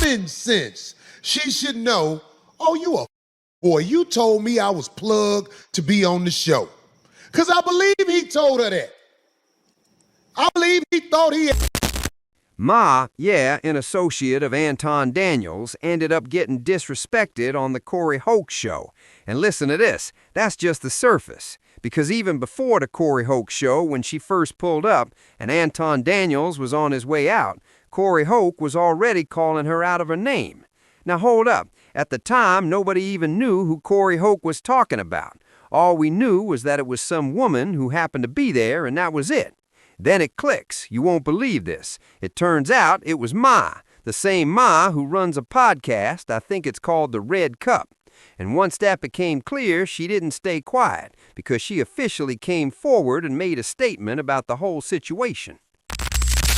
common sense, she should know, oh, you a boy, you told me I was plugged to be on the show. Because I believe he told her that. I believe he thought he had. Ma, yeah, an associate of Anton Daniels, ended up getting disrespected on the Corey Hoke show. And listen to this, that's just the surface. Because even before the Corey Hoke show, when she first pulled up and Anton Daniels was on his way out, Corey Hoke was already calling her out of her name. Now hold up, at the time nobody even knew who Corey Hoke was talking about. All we knew was that it was some woman who happened to be there, and that was it. Then it clicks. You won't believe this. It turns out it was Ma, the same Ma who runs a podcast. I think it's called The Red Cup. And once that became clear, she didn't stay quiet because she officially came forward and made a statement about the whole situation.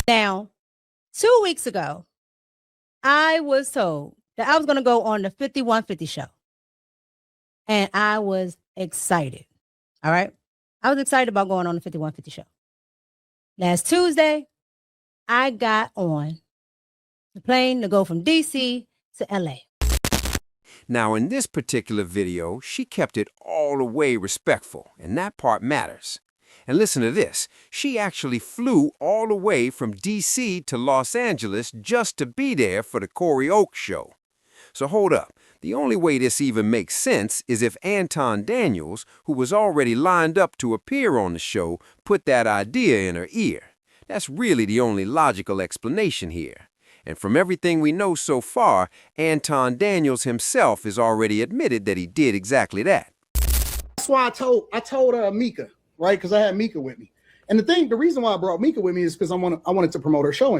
Now, 2 weeks ago, I was told that I was going to go on the 5150 show. And I was excited. All right? I was excited about going on the 5150 show. Last Tuesday, I got on the plane to go from D.C. to L.A. Now, in this particular video, she kept it all the way respectful, and that part matters. And listen to this. She actually flew all the way from D.C. to Los Angeles just to be there for the Corey Hoke show. So hold up. The only way this even makes sense is if Anton Daniels, who was already lined up to appear on the show, put that idea in her ear. That's really the only logical explanation here. And from everything we know so far, Anton Daniels himself has already admitted that he did exactly that. That's why I told Mika, right? Because I had Mika with me. And the reason why I brought Mika with me is because I wanted to promote her show.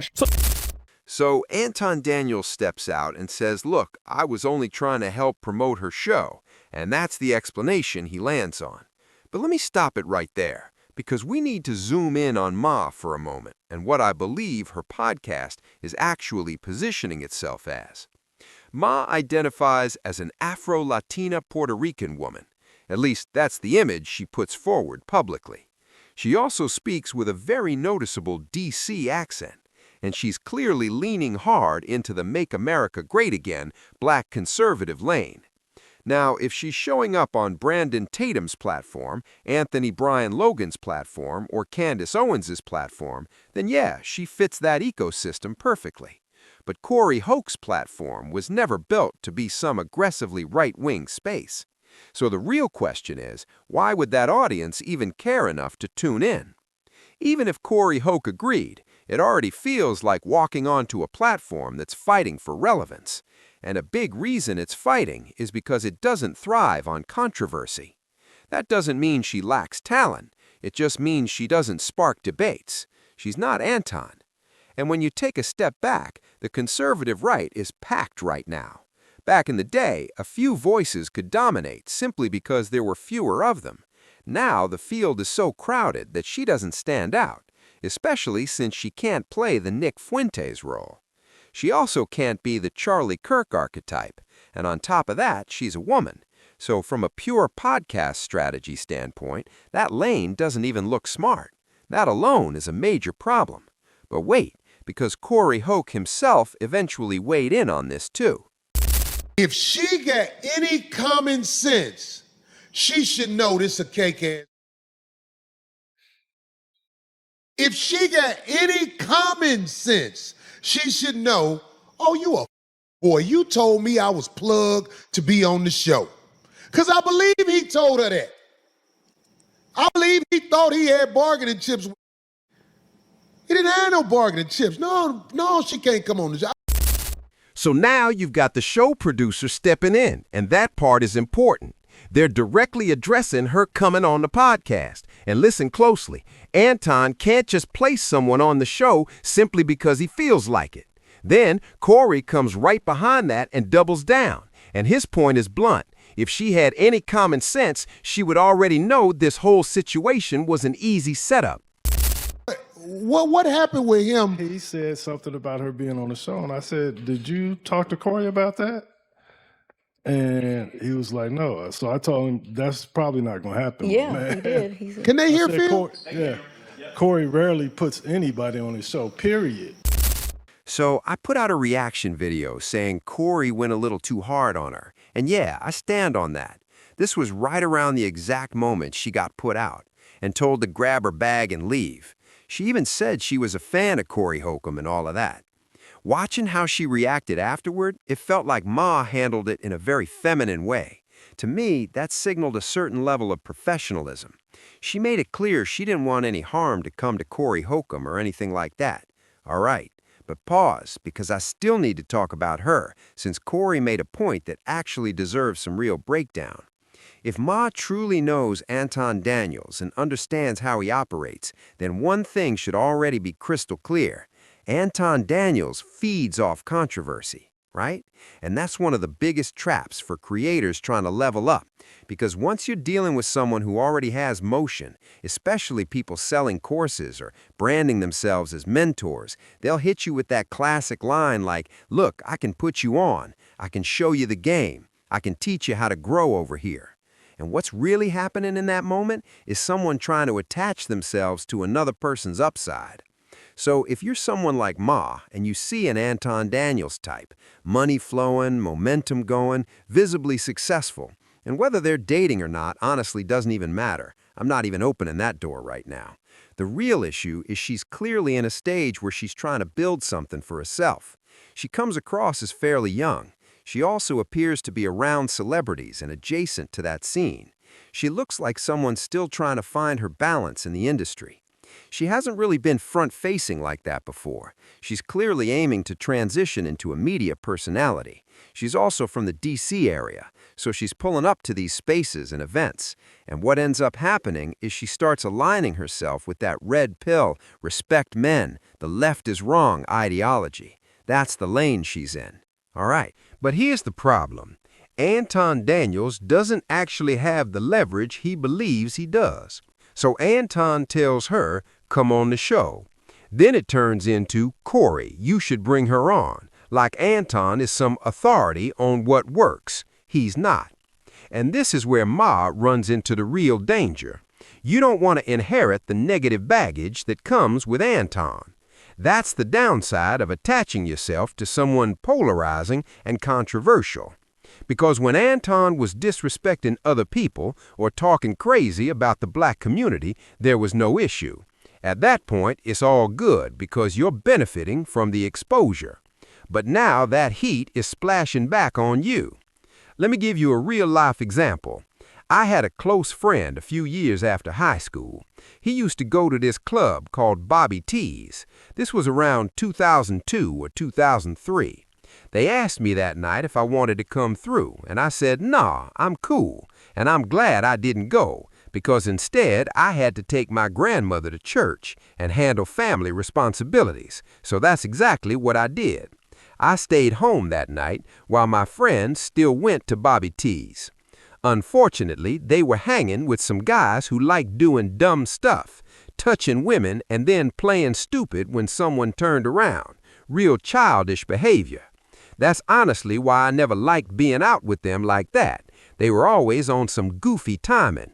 So Anton Daniels steps out and says, look, I was only trying to help promote her show, and that's the explanation he lands on. But let me stop it right there, because we need to zoom in on Ma for a moment and what I believe her podcast is actually positioning itself as. Ma identifies as an Afro-Latina Puerto Rican woman. At least that's the image she puts forward publicly. She also speaks with a very noticeable D.C. accent. And she's clearly leaning hard into the Make America Great Again black conservative lane. Now, if she's showing up on Brandon Tatum's platform, Anthony Brian Logan's platform, or Candace Owens's platform, then yeah, she fits that ecosystem perfectly. But Corey Hoke's platform was never built to be some aggressively right-wing space. So the real question is, why would that audience even care enough to tune in? Even if Corey Hoke agreed, it already feels like walking onto a platform that's fighting for relevance. And a big reason it's fighting is because it doesn't thrive on controversy. That doesn't mean she lacks talent. It just means she doesn't spark debates. She's not Anton. And when you take a step back, the conservative right is packed right now. Back in the day, a few voices could dominate simply because there were fewer of them. Now the field is so crowded that she doesn't stand out, especially since she can't play the Nick Fuentes role. She also can't be the Charlie Kirk archetype, and on top of that, she's a woman. So from a pure podcast strategy standpoint, that lane doesn't even look smart. That alone is a major problem. But wait, because Corey Hoke himself eventually weighed in on this too. If she got any common sense, she should know this a cake ass. If she got any common sense, she should know, oh, you a boy, you told me I was plugged to be on the show. Because I believe he told her that. I believe he thought he had bargaining chips. He didn't have no bargaining chips. No, she can't come on the show. So now you've got the show producer stepping in, and that part is important. They're directly addressing her coming on the podcast. And listen closely, Anton can't just place someone on the show simply because he feels like it. Then Corey comes right behind that and doubles down. And his point is blunt. If she had any common sense, she would already know this whole situation was an easy setup. What happened with him? He said something about her being on the show, and I said, did you talk to Corey about that? And he was like, no. So I told him that's probably not going to happen. Yeah, man. he did. Can they hear Phil? Corey rarely puts anybody on his show, period. So I put out a reaction video saying Corey went a little too hard on her. And yeah, I stand on that. This was right around the exact moment she got put out and told to grab her bag and leave. She even said she was a fan of Corey Holcomb and all of that. Watching how she reacted afterward, it felt like Ma handled it in a very feminine way. To me, that signaled a certain level of professionalism. She made it clear she didn't want any harm to come to Corey Holcomb or anything like that. All right, but pause, because I still need to talk about her, since Corey made a point that actually deserves some real breakdown. If Ma truly knows Anton Daniels and understands how he operates, then one thing should already be crystal clear. Anton Daniels feeds off controversy, right? And that's one of the biggest traps for creators trying to level up, because once you're dealing with someone who already has motion, especially people selling courses or branding themselves as mentors, they'll hit you with that classic line like, "Look, I can put you on, I can show you the game, I can teach you how to grow over here." And what's really happening in that moment is someone trying to attach themselves to another person's upside. So if you're someone like Ma and you see an Anton Daniels type, money flowing, momentum going, visibly successful, and whether they're dating or not honestly doesn't even matter. I'm not even opening that door right now. The real issue is she's clearly in a stage where she's trying to build something for herself. She comes across as fairly young. She also appears to be around celebrities and adjacent to that scene. She looks like someone still trying to find her balance in the industry. She hasn't really been front-facing like that before. She's clearly aiming to transition into a media personality. She's also from the DC area, so she's pulling up to these spaces and events. And what ends up happening is she starts aligning herself with that red pill, respect men, the left is wrong ideology. That's the lane she's in. All right, but here's the problem. Anton Daniels doesn't actually have the leverage he believes he does. So Anton tells her, "Come on the show." Then it turns into, "Corey, you should bring her on," like Anton is some authority on what works. He's not. And this is where Ma runs into the real danger. You don't want to inherit the negative baggage that comes with Anton. That's the downside of attaching yourself to someone polarizing and controversial. Because when Anton was disrespecting other people or talking crazy about the black community, there was no issue. At that point, it's all good because you're benefiting from the exposure. But now that heat is splashing back on you. Let me give you a real-life example. I had a close friend a few years after high school. He used to go to this club called Bobby T's. This was around 2002 or 2003. They asked me that night if I wanted to come through, and I said, "Nah, I'm cool," and I'm glad I didn't go, because instead I had to take my grandmother to church and handle family responsibilities, so that's exactly what I did. I stayed home that night while my friends still went to Bobby T's. Unfortunately, they were hanging with some guys who liked doing dumb stuff, touching women and then playing stupid when someone turned around. Real childish behavior. That's honestly why I never liked being out with them like that. They were always on some goofy timing.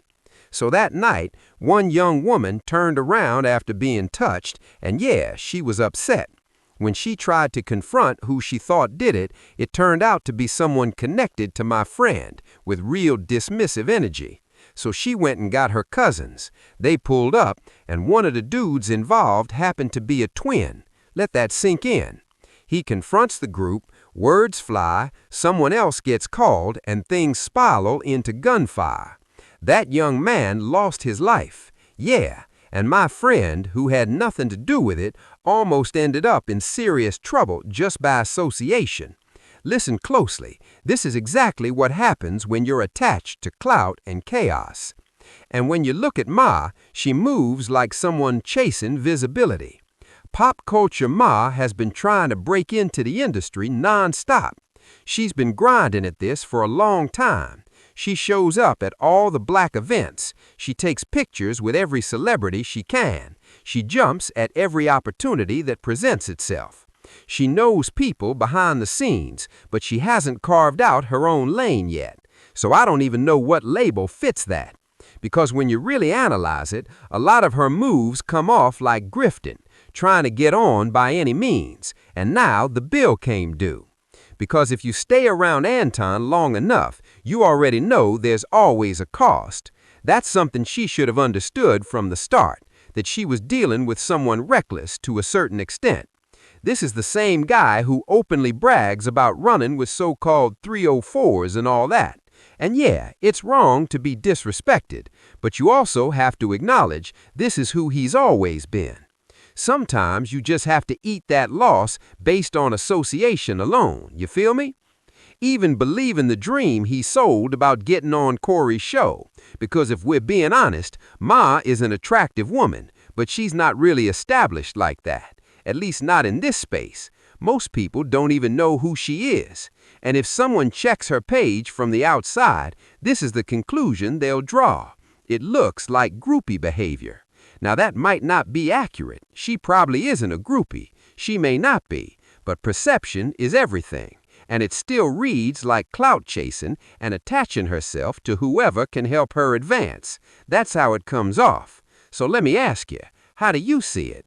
So that night, one young woman turned around after being touched, and yeah, she was upset. When she tried to confront who she thought did it, it turned out to be someone connected to my friend with real dismissive energy. So she went and got her cousins. They pulled up, and one of the dudes involved happened to be a twin. Let that sink in. He confronts the group, words fly, someone else gets called, and things spiral into gunfire. That young man lost his life. Yeah, and my friend, who had nothing to do with it, almost ended up in serious trouble just by association. Listen closely. This is exactly what happens when you're attached to clout and chaos. And when you look at Ma, she moves like someone chasing visibility. Pop culture Ma has been trying to break into the industry non-stop. She's been grinding at this for a long time. She shows up at all the black events. She takes pictures with every celebrity she can. She jumps at every opportunity that presents itself. She knows people behind the scenes, but she hasn't carved out her own lane yet. So I don't even know what label fits that. Because when you really analyze it, a lot of her moves come off like grifting, trying to get on by any means, and now the bill came due. Because if you stay around Anton long enough, you already know there's always a cost. That's something she should have understood from the start, that she was dealing with someone reckless to a certain extent. This is the same guy who openly brags about running with so-called 304s and all that. And yeah, it's wrong to be disrespected, but you also have to acknowledge this is who he's always been. Sometimes you just have to eat that loss based on association alone, you feel me? Even believing the dream he sold about getting on Corey's show, because if we're being honest, Ma is an attractive woman, but she's not really established like that, at least not in this space. Most people don't even know who she is. And if someone checks her page from the outside, this is the conclusion they'll draw. It looks like groupie behavior. Now that might not be accurate. She probably isn't a groupie. She may not be. But perception is everything. And it still reads like clout chasing and attaching herself to whoever can help her advance. That's how it comes off. So let me ask you, how do you see it?